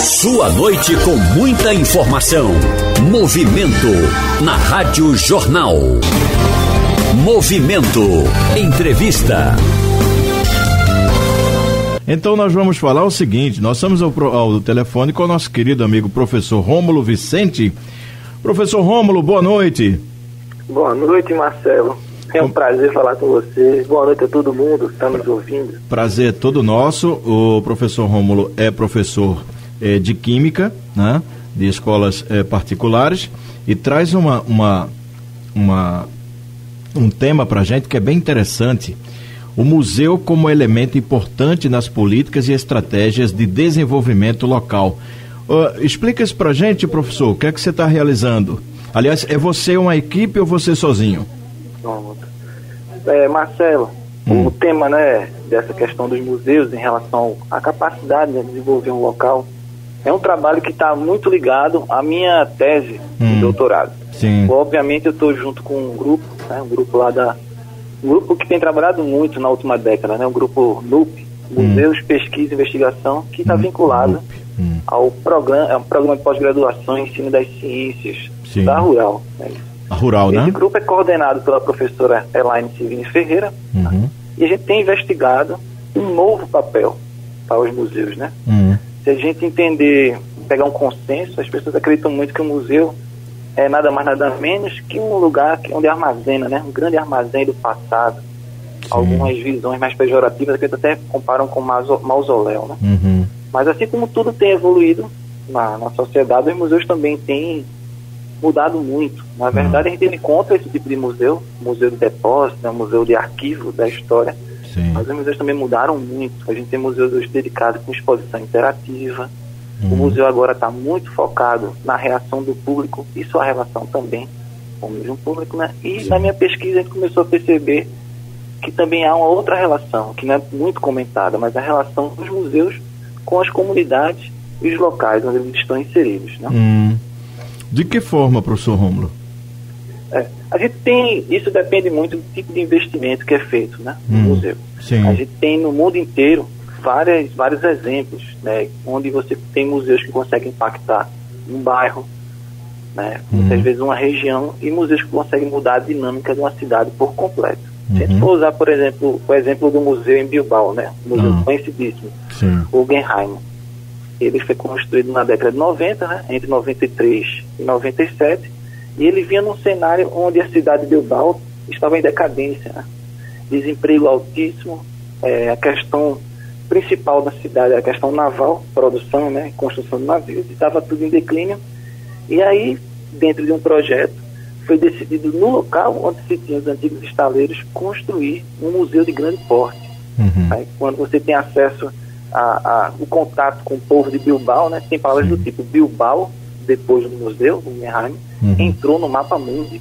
Sua noite com muita informação. Movimento na Rádio Jornal. Movimento. Entrevista. Então nós vamos falar o seguinte, nós estamos ao telefone com o nosso querido amigo professor Rômulo Vicente. Professor Rômulo, boa noite. Boa noite, Marcelo. É um prazer falar com você. Boa noite a todo mundo que está nos ouvindo. Prazer é todo nosso. O professor Rômulo é professor de Química, né, de escolas particulares, e traz um tema para a gente que é bem interessante. O museu como elemento importante nas políticas e estratégias de desenvolvimento local. Explica isso para a gente, professor, o que é que você está realizando? Aliás, é você uma equipe ou você sozinho? Marcelo, o tema, né, dessa questão dos museus em relação à capacidade de desenvolver um local é um trabalho que está muito ligado à minha tese de doutorado. Sim. Obviamente eu estou junto com um grupo, né, um grupo que tem trabalhado muito na última década, né, o grupo NUP, Museus, Pesquisa e Investigação, que está vinculado ao programa de pós-graduação em ensino das ciências da Rural. Né? A Rural, né? Esse grupo é coordenado pela professora Elaine Civini Ferreira, e a gente tem investigado um novo papel para os museus, né? Se a gente pegar um consenso, as pessoas acreditam muito que o museu é nada mais nada menos que um lugar onde armazena, né? Um grande armazém do passado. Sim. Algumas visões mais pejorativas que até comparam com mausoléu, né? Mas assim como tudo tem evoluído na sociedade, os museus também têm mudado muito. Na verdade, a gente encontra esse tipo de museu de depósito, né? Museu de arquivo da história. Sim. Mas os museus também mudaram muito. A gente tem museus hoje dedicados com exposição interativa. O museu agora está muito focado na reação do público e sua relação também com o mesmo público, né? E na minha pesquisa a gente começou a perceber que também há uma outra relação, que não é muito comentada, mas a relação dos museus com as comunidades e os locais onde eles estão inseridos, né? De que forma, professor Rômulo? A gente tem, isso depende muito do tipo de investimento que é feito, né, no museu. Sim. A gente tem no mundo inteiro vários exemplos, né, onde você tem museus que conseguem impactar um bairro, né, muitas vezes uma região, e museus que conseguem mudar a dinâmica de uma cidade por completo. Se a gente for usar, por exemplo, o exemplo do museu em Bilbao, né, um museu conhecidíssimo, o Guggenheim. Ele foi construído na década de 90, né, entre 93 e 97, e ele vinha num cenário onde a cidade de Bilbao estava em decadência, né? Desemprego altíssimo, a questão principal da cidade, a questão naval, produção, né, construção de navios, estava tudo em declínio. E aí, dentro de um projeto, foi decidido no local onde se tinha os antigos estaleiros construir um museu de grande porte. Aí, quando você tem acesso o contato com o povo de Bilbao, né, tem palavras do tipo Bilbao, depois do museu, o Guggenheim, entrou no mapa mundi.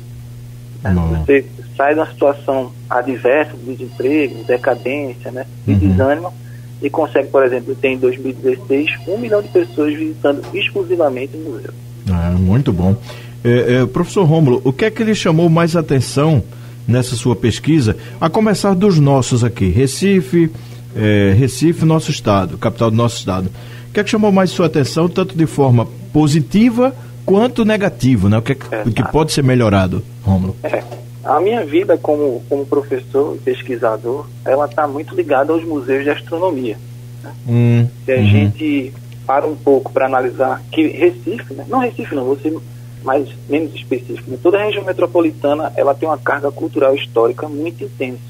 Você sai de uma situação adversa, de desemprego, decadência, né, de desânimo, e consegue, por exemplo, ter em 2016 1 milhão de pessoas visitando exclusivamente o museu. Muito bom. Professor Rômulo, o que é que lhe chamou mais atenção nessa sua pesquisa, a começar dos nossos aqui, Recife, nosso estado, capital do nosso estado. O que é que chamou mais sua atenção, tanto de forma positiva quanto negativa, né? O que pode ser melhorado, Rômulo? A minha vida como professor e pesquisador, ela está muito ligada aos museus de astronomia. Né? Se a gente para um pouco para analisar que Recife, né? Não Recife não, vou ser menos específico, né? Toda a região metropolitana, ela tem uma carga cultural histórica muito intensa.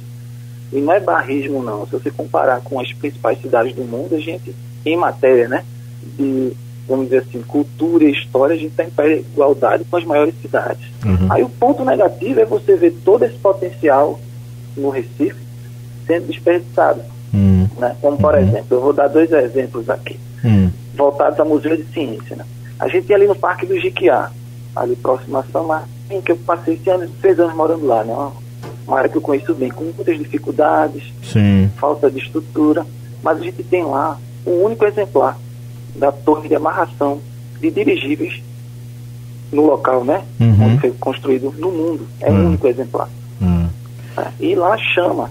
E não é barrismo não, se você comparar com as principais cidades do mundo, a gente, em matéria, né, de, vamos dizer assim, cultura e história, a gente está em pé de igualdade com as maiores cidades. Aí o ponto negativo é você ver todo esse potencial no Recife sendo desperdiçado. Né? Como, por exemplo, eu vou dar 2 exemplos aqui, voltados ao Museu de Ciência. Né? A gente tem ali no Parque do Jiquiá, ali próximo a São Martin, que eu passei 6 anos morando lá, né? Uma área que eu conheço bem, com muitas dificuldades, falta de estrutura, mas a gente tem lá um único exemplar da torre de amarração de dirigíveis no local, né? Onde foi construído no mundo. É um único exemplar. E lá chama,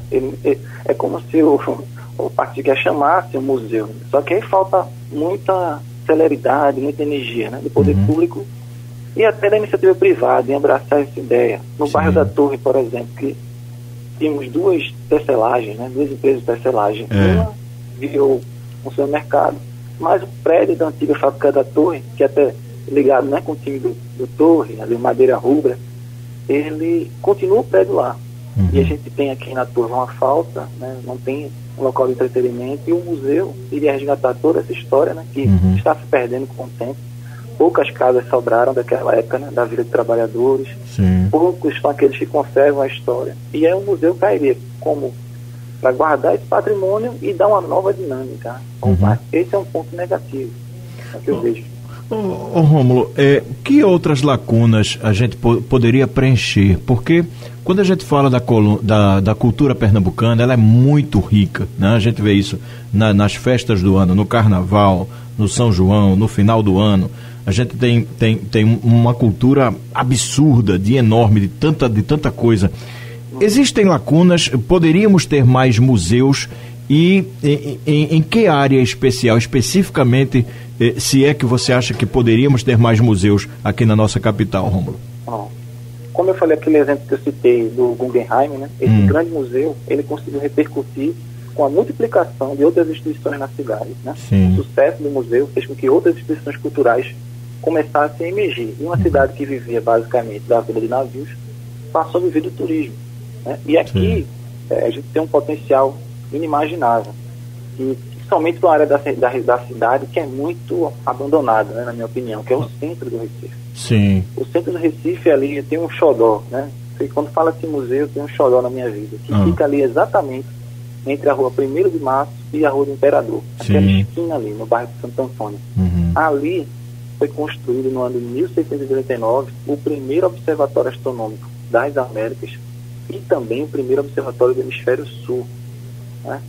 é como se o partido chamasse o museu, só que aí falta muita celeridade, muita energia, né, do poder público e até da iniciativa privada em abraçar essa ideia. No bairro da Torre, por exemplo, que tínhamos duas tecelagens, né, duas empresas de tecelagem. Uma virou um supermercado, mas o prédio da antiga fábrica da Torre, que até ligado, né, com o time do Torre, ali o Madeira Rubra, ele continua o prédio lá. E a gente tem aqui na Torre uma falta, né, não tem um local de entretenimento, e o museu iria resgatar toda essa história, né, que está se perdendo com o tempo. Poucas casas sobraram daquela época, né, da vida de trabalhadores. Poucos são aqueles que conservam a história. E aí o museu cairia como para guardar esse patrimônio e dar uma nova dinâmica. Esse é um ponto negativo, é que eu vejo. Rômulo, que outras lacunas a gente poderia preencher? Porque quando a gente fala da cultura pernambucana, ela é muito rica, né? A gente vê isso nas festas do ano, no Carnaval, no São João, no final do ano. A gente tem uma cultura absurda, enorme, de tanta coisa. Existem lacunas, poderíamos ter mais museus e em que área especificamente, se é que você acha que poderíamos ter mais museus aqui na nossa capital, Rômulo? Como eu falei, aquele exemplo que eu citei do Guggenheim, né? Esse grande museu, ele conseguiu repercutir com a multiplicação de outras instituições na cidade, né? O sucesso do museu fez com que outras instituições culturais começassem a emergir. E uma cidade que vivia basicamente da vida de navios passou a viver do turismo, né? E aqui a gente tem um potencial inimaginável, e principalmente na área da cidade, que é muito abandonada, né, na minha opinião, que é o centro do Recife. O centro do Recife ali tem um xodó, né? E quando fala assim museu, tem um xodó na minha vida, que fica ali exatamente entre a rua 1º de Março e a rua do Imperador, aquela esquina ali, no bairro de Santo Antônio. Ali foi construído no ano de 1689 o primeiro observatório astronômico das Américas e também o primeiro observatório do Hemisfério Sul, né?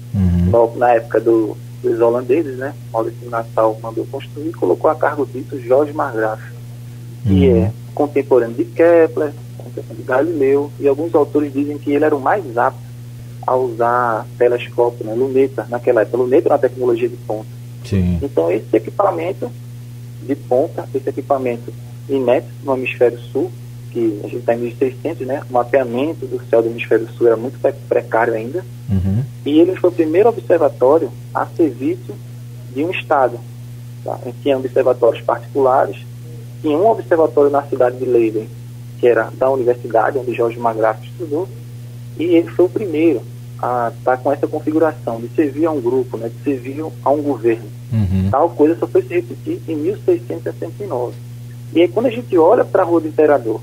Na época dos holandeses, né? Maurício Nassau mandou construir e colocou a cargo disso Jorge Margraaf, que é contemporâneo de Kepler, contemporâneo de Galileu, e alguns autores dizem que ele era o mais apto a usar telescópio, né? Luneta, naquela época. Luneta era uma tecnologia de ponta. Então esse equipamento de ponta, esse equipamento inédito no Hemisfério Sul, que a gente está em 1600, né? O mapeamento do céu do Hemisfério Sul era muito precário ainda. E ele foi o primeiro observatório a serviço de um estado, tá? Tinha observatórios particulares, tinha um observatório na cidade de Leiden, que era da universidade onde Jorge Margraaf estudou, e ele foi o primeiro a estar com essa configuração de servir a um grupo, né? De servir a um governo. Tal coisa só foi se repetir em 1669. E aí quando a gente olha para a Rua do Imperador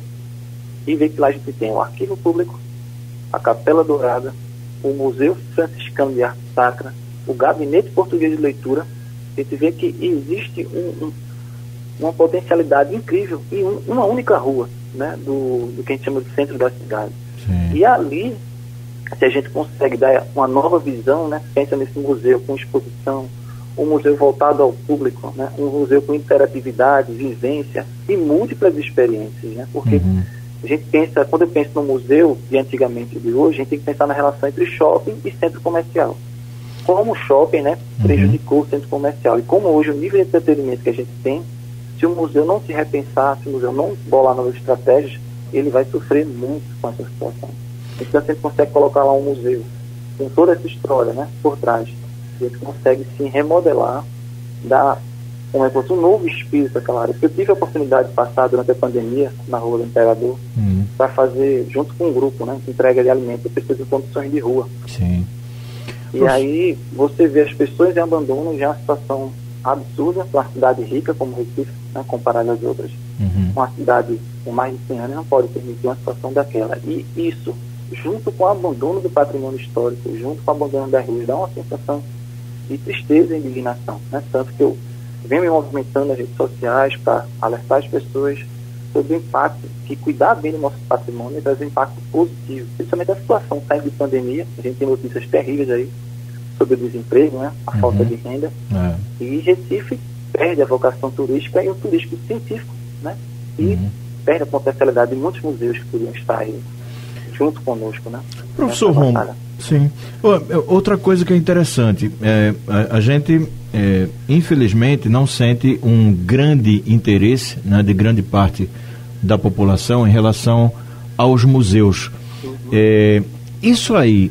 e vê que lá a gente tem o Arquivo Público, a Capela Dourada, o Museu Franciscano de Arte Sacra, o Gabinete Português de Leitura, a gente vê que existe uma potencialidade incrível em uma única rua, né, do que a gente chama de centro da cidade. E ali, se a gente consegue dar uma nova visão, né, pensa nesse museu com exposição, um museu voltado ao público, né, um museu com interatividade, vivência e múltiplas experiências, né, porque a gente pensa, quando eu penso no museu de antigamente e de hoje, a gente tem que pensar na relação entre shopping e centro comercial. Como o shopping, né, prejudicou o centro comercial, e como hoje o nível de entretenimento que a gente tem, se o museu não se repensar, se o museu não bolar novas estratégias, ele vai sofrer muito com essa situação. Então a gente consegue colocar lá um museu com toda essa história, né, por trás, a gente consegue sim remodelar, dar como é que fosse um novo espírito àquela área. Eu tive a oportunidade de passar durante a pandemia na Rua do Imperador para fazer, junto com um grupo, né, de entrega de alimentos, pessoas em condições de rua. E aí você vê as pessoas em abandono, já é uma situação absurda para uma cidade rica como Recife, né, comparada às outras. Uma cidade com mais de 100 anos não pode permitir uma situação daquela. E isso, junto com o abandono do patrimônio histórico, junto com o abandono das ruas, dá uma sensação de tristeza e indignação, né? Tanto que eu venho me movimentando nas redes sociais para alertar as pessoas sobre o impacto, que cuidar bem do nosso patrimônio traz um impacto positivo, principalmente a situação saindo de pandemia. A gente tem notícias terríveis aí sobre o desemprego, né? A falta de renda, e Recife perde a vocação turística e o turístico científico, né? E perde a potencialidade de muitos museus que podiam estar aí junto conosco, né? Professor Rômulo, Sim. Outra coisa que é interessante, a gente infelizmente não sente um grande interesse, né, de grande parte da população em relação aos museus. Isso aí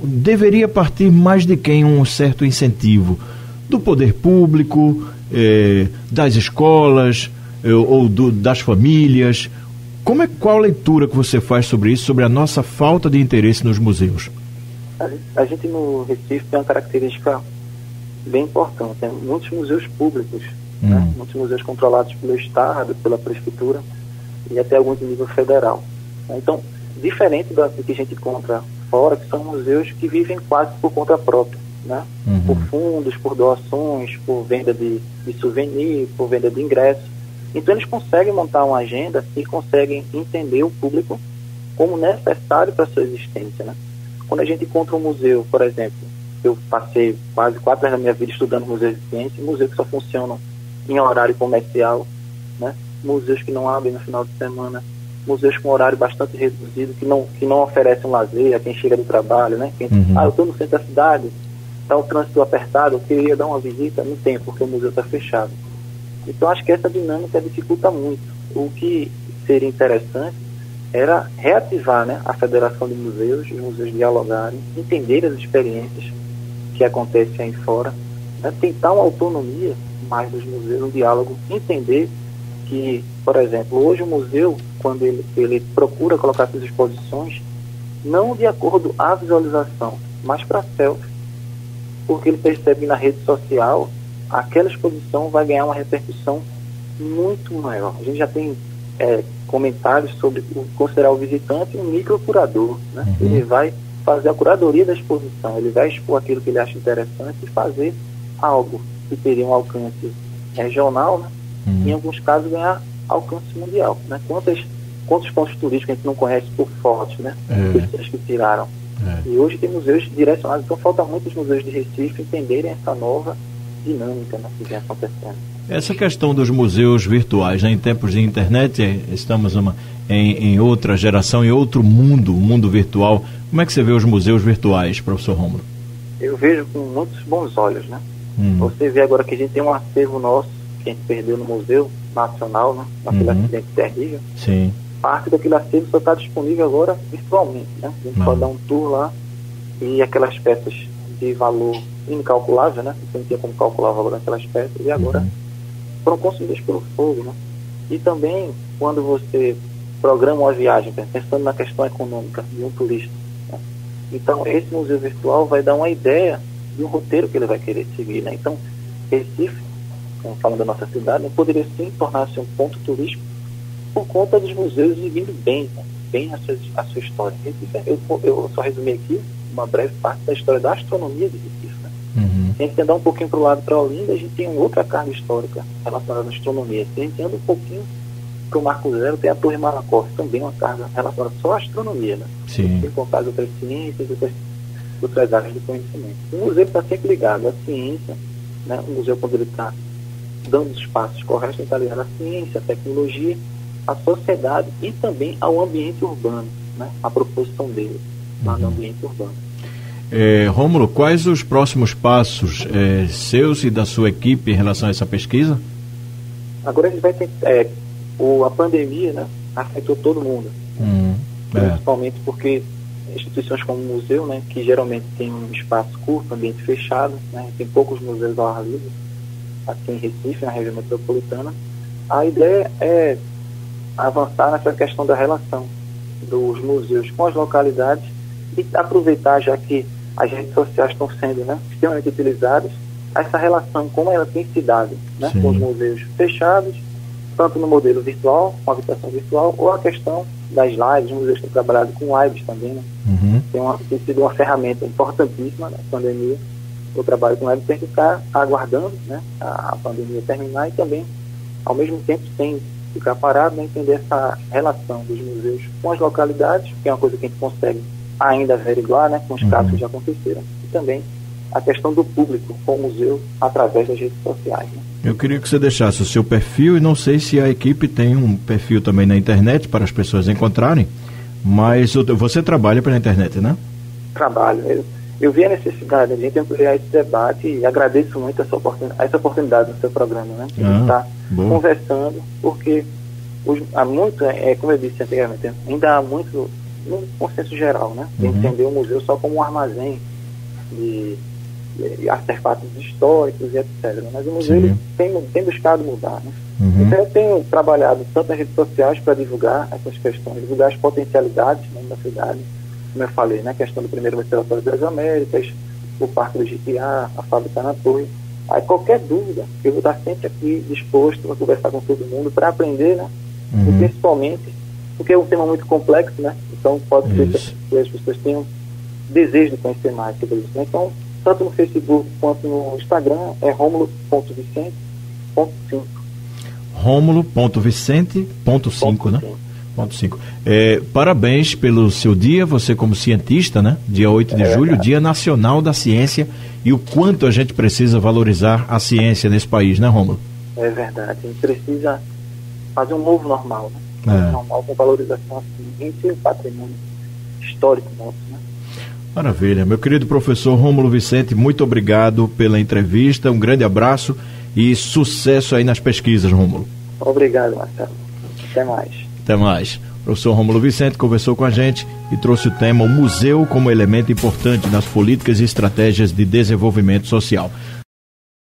deveria partir mais de quem? Um certo incentivo do poder público, das escolas ou das famílias. Qual a leitura que você faz sobre isso, sobre a nossa falta de interesse nos museus? A gente no Recife tem uma característica bem importante, né? Muitos museus públicos, né? Muitos museus controlados pelo Estado, pela Prefeitura e até alguns de nível federal. Então, diferente do que a gente encontra fora, que são museus que vivem quase por conta própria, né? Por fundos, por doações, por venda de souvenir, por venda de ingressos. Então eles conseguem montar uma agenda e conseguem entender o público como necessário para a sua existência, né? Quando a gente encontra um museu, por exemplo, eu passei quase 4 anos da minha vida estudando museus de ciência, museus que só funcionam em horário comercial, né? Museus que não abrem no final de semana, museus com horário bastante reduzido, que não oferecem um lazer a quem chega do trabalho, né? Eu estou no centro da cidade, está o trânsito apertado, eu queria dar uma visita, não tem, porque o museu está fechado. Então acho que essa dinâmica dificulta muito. O que seria interessante era reativar, né, a Federação de Museus, os museus dialogarem, entender as experiências que acontecem aí fora, né, tentar uma autonomia mais dos museus, um diálogo, entender que, por exemplo, hoje o museu, quando ele procura colocar suas exposições, não de acordo à visualização, mas para selfie, porque ele percebe que na rede social aquela exposição vai ganhar uma repercussão muito maior. A gente já tem comentários sobre considerar o visitante um microcurador, né? Ele vai fazer a curadoria da exposição, ele vai expor aquilo que ele acha interessante e fazer algo que teria um alcance regional, né? Em alguns casos ganhar alcance mundial, né? Quantos pontos turísticos a gente não conhece por fotos, né? Pessoas que tiraram. E hoje tem museus direcionados, então falta muito os museus de Recife entenderem essa nova dinâmica, né, que vem acontecendo. Essa questão dos museus virtuais, né, em tempos de internet, estamos em outra geração, em outro mundo, o mundo virtual. Como é que você vê os museus virtuais, professor Rômulo? Eu vejo com muitos bons olhos, né? Você vê agora que a gente tem um acervo nosso, que a gente perdeu no Museu Nacional, né, naquele acidente terrível. Sim. Parte daquele acervo só está disponível agora virtualmente, né? A gente pode dar um tour lá e aquelas peças de valor incalculável, né? Você não tinha como calcular o valor daquelas peças e agora foram consumidas pelo fogo, né? E também quando você programa uma viagem, pensando na questão econômica de um turista, né? Então esse museu virtual vai dar uma ideia de um roteiro que ele vai querer seguir, né? Então Recife, falando da nossa cidade, né, poderia sim tornar-se um ponto turístico por conta dos museus exibindo bem a sua história. Recife, eu só resumi aqui uma breve parte da história da astronomia de Recife. Se a gente andar um pouquinho para o lado para Olinda, a gente tem outra carga histórica relacionada à astronomia. Se a gente anda um pouquinho para o Marco Zero, tem a Torre Malakoff, também uma carga relacionada só à astronomia, né? Sim. Sem contar as outras ciências, outras áreas do conhecimento. O museu está sempre ligado à ciência, né? O museu, quando ele está dando os passos corretos, ele está ligado à ciência, à tecnologia, à sociedade e também ao ambiente urbano, né? A proposição dele lá no ambiente urbano. Rômulo, quais os próximos passos seus e da sua equipe em relação a essa pesquisa? Agora a gente vai ter a pandemia, né, afetou todo mundo, principalmente porque instituições como o museu, né, que geralmente tem um espaço curto, ambiente fechado, né, tem poucos museus ao ar livre aqui em Recife, na região metropolitana. A ideia é avançar nessa questão da relação dos museus com as localidades e aproveitar, já que as redes sociais estão sendo, né, extremamente utilizadas, essa relação, como ela tem se dado, né, com os museus fechados, tanto no modelo virtual, com a visitação virtual, ou a questão das lives. Os museus têm trabalhado com lives também, né? Tem sido uma ferramenta importantíssima na pandemia. O trabalho com lives tem que ficar aguardando, né, a pandemia terminar e também, ao mesmo tempo, sem ficar parado, né, entender essa relação dos museus com as localidades, que é uma coisa que a gente consegue ainda averiguar, né, com os casos que já aconteceram, e também a questão do público com o museu através das redes sociais, né? Eu queria que você deixasse o seu perfil, e não sei se a equipe tem um perfil também na internet para as pessoas encontrarem, mas você trabalha pela internet, né? trabalho. Eu vi a necessidade de a gente ampliar esse debate e agradeço muito essa oportunidade no seu programa, né? A gente está conversando, porque há muito, como eu disse anteriormente, ainda há muito no consenso geral, né? De entender o museu só como um armazém de artefatos históricos e etc. Mas o museu ele tem buscado mudar, né? Então eu tenho trabalhado tanto nas redes sociais para divulgar essas questões, divulgar as potencialidades, né, da cidade, como eu falei, né? A questão do primeiro Observatório das Américas, o Parque do Jequiá, a Fábrica na Torre. Aí qualquer dúvida, eu vou estar sempre aqui disposto a conversar com todo mundo para aprender, né? E principalmente, porque é um tema muito complexo, né? Então pode ser que as pessoas tenham desejo de conhecer mais sobre isso, né? Então, tanto no Facebook quanto no Instagram, é romulo.vicente.5. Romulo.vicente.5, né? .5. Parabéns pelo seu dia, você como cientista, né? Dia 8 de julho, Dia Nacional da Ciência, e o quanto a gente precisa valorizar a ciência nesse país, né, Rômulo? É verdade, a gente precisa fazer um novo normal, né? Normal com valorização assim, em seu patrimônio histórico nosso, né? Maravilha, meu querido professor Rômulo Vicente, muito obrigado pela entrevista, um grande abraço e sucesso aí nas pesquisas, Rômulo. Obrigado, Marcelo. Até mais. Até mais. O professor Rômulo Vicente conversou com a gente e trouxe o tema o museu como elemento importante nas políticas e estratégias de desenvolvimento social.